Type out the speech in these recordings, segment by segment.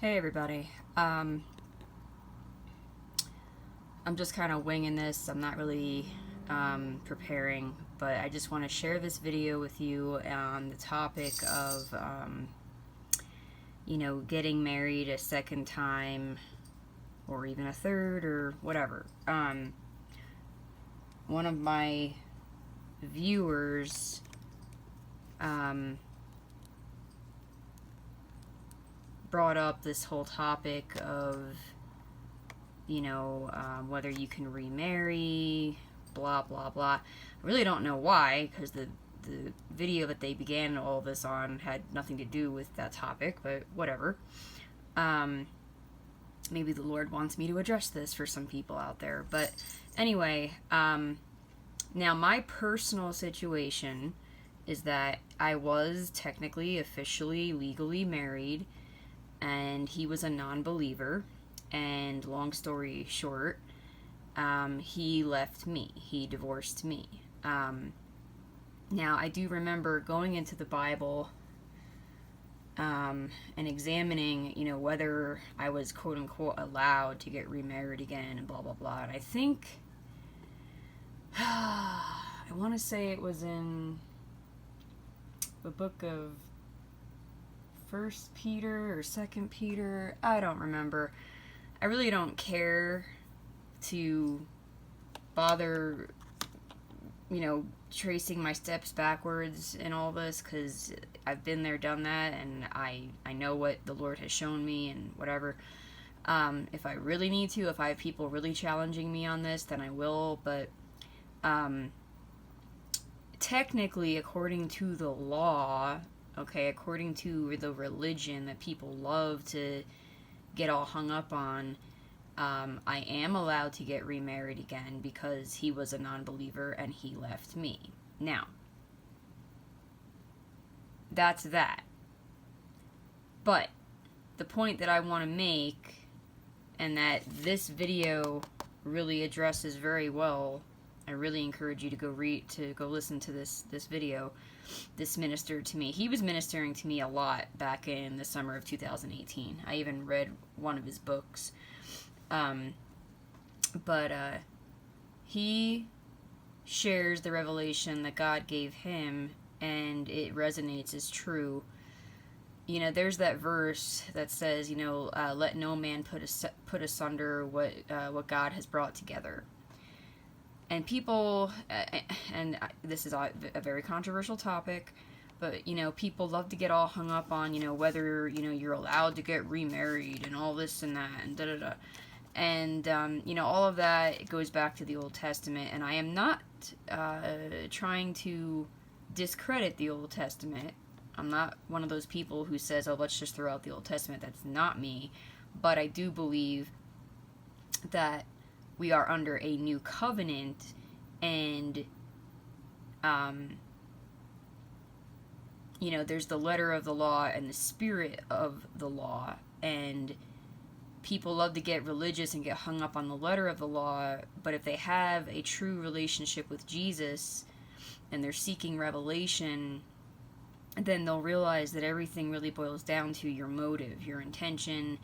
Hey everybody. I'm just kind of winging this. I'm not really preparing, but I just want to share this video with you on the topic of, getting married a second time or even a third or whatever. One of my viewers brought up this whole topic of whether you can remarry, blah, blah, blah. I really don't know why, because the video that they began all this on had nothing to do with that topic, but whatever. Maybe the Lord wants me to address this for some people out there. But anyway, now my personal situation is that I was technically, officially, legally married, and he was a non-believer. And long story short, he left me. He divorced me. Now, I do remember going into the Bible and examining, whether I was quote-unquote allowed to get remarried again and blah, blah, blah. And I think, I want to say it was in the book of First Peter or Second Peter. I don't remember. I really don't care to bother, tracing my steps backwards in all this, because I've been there, done that, and I know what the Lord has shown me and whatever. If I really need to, if I have people really challenging me on this, then I will, but technically, according to the law, according to the religion that people love to get all hung up on, I am allowed to get remarried again because he was a non-believer and he left me. Now, that's that. But the point that I want to make, and that this video really addresses very well, I really encourage you to go listen to this video. This ministered to me. He was ministering to me a lot back in the summer of 2018. I even read one of his books. But he shares the revelation that God gave him, and it resonates as true. There's that verse that says, let no man put asunder what God has brought together. And people, and this is a very controversial topic, but, people love to get all hung up on, whether, you're allowed to get remarried and all this and that and da-da-da. And, all of that goes back to the Old Testament. And I am not trying to discredit the Old Testament. I'm not one of those people who says, oh, let's just throw out the Old Testament. That's not me. But I do believe that we are under a new covenant, and there's the letter of the law and the spirit of the law, and people love to get religious and get hung up on the letter of the law, but if they have a true relationship with Jesus and they're seeking revelation, then they'll realize that everything really boils down to your motive, your intention,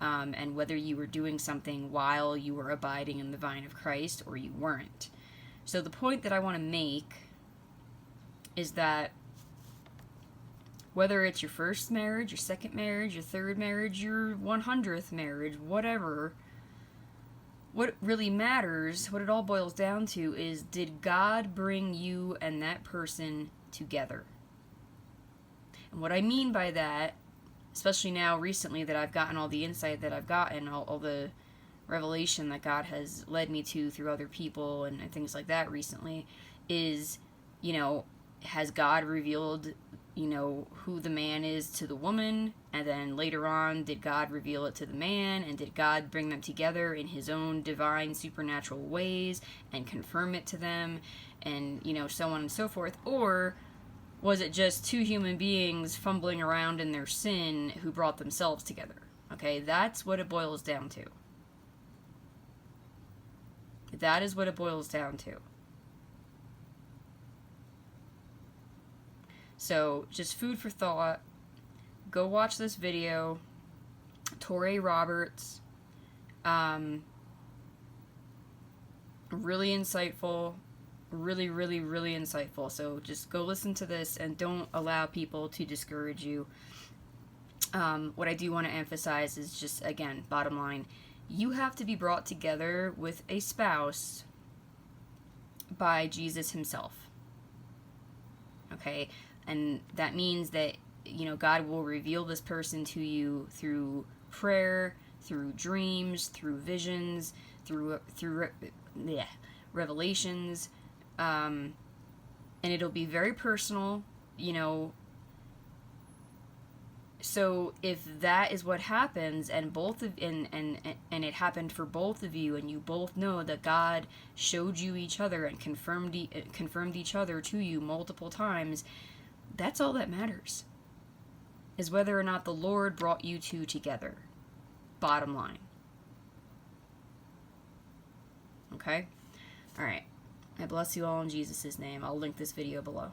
and whether you were doing something while you were abiding in the vine of Christ or you weren't. So the point that I want to make is that whether it's your first marriage, your second marriage, your third marriage, your 100th marriage, whatever, what really matters, what it all boils down to is, did God bring you and that person together? And what I mean by that, especially now recently that I've gotten all the insight that I've gotten, all the revelation that God has led me to through other people and things like that recently, is, has God revealed, who the man is to the woman? And then later on, did God reveal it to the man? And did God bring them together in his own divine supernatural ways and confirm it to them? And, so on and so forth. Or was it just two human beings fumbling around in their sin who brought themselves together? Okay, that's what it boils down to. That is what it boils down to. So, just food for thought. Go watch this video. Torrey Roberts. Really insightful. Really, really, really insightful. So just go listen to this and don't allow people to discourage you. What I do want to emphasize is just, again, bottom line, you have to be brought together with a spouse by Jesus himself. Okay? And that means that, you know, God will reveal this person to you through prayer, through dreams, through visions, through revelations, and it'll be very personal, you know. So if that is what happens, and both of and it happened for both of you, and you both know that God showed you each other and confirmed each other to you multiple times, that's all that matters. Is whether or not the Lord brought you two together. Bottom line. Okay? Alright. I bless you all in Jesus' name. I'll link this video below.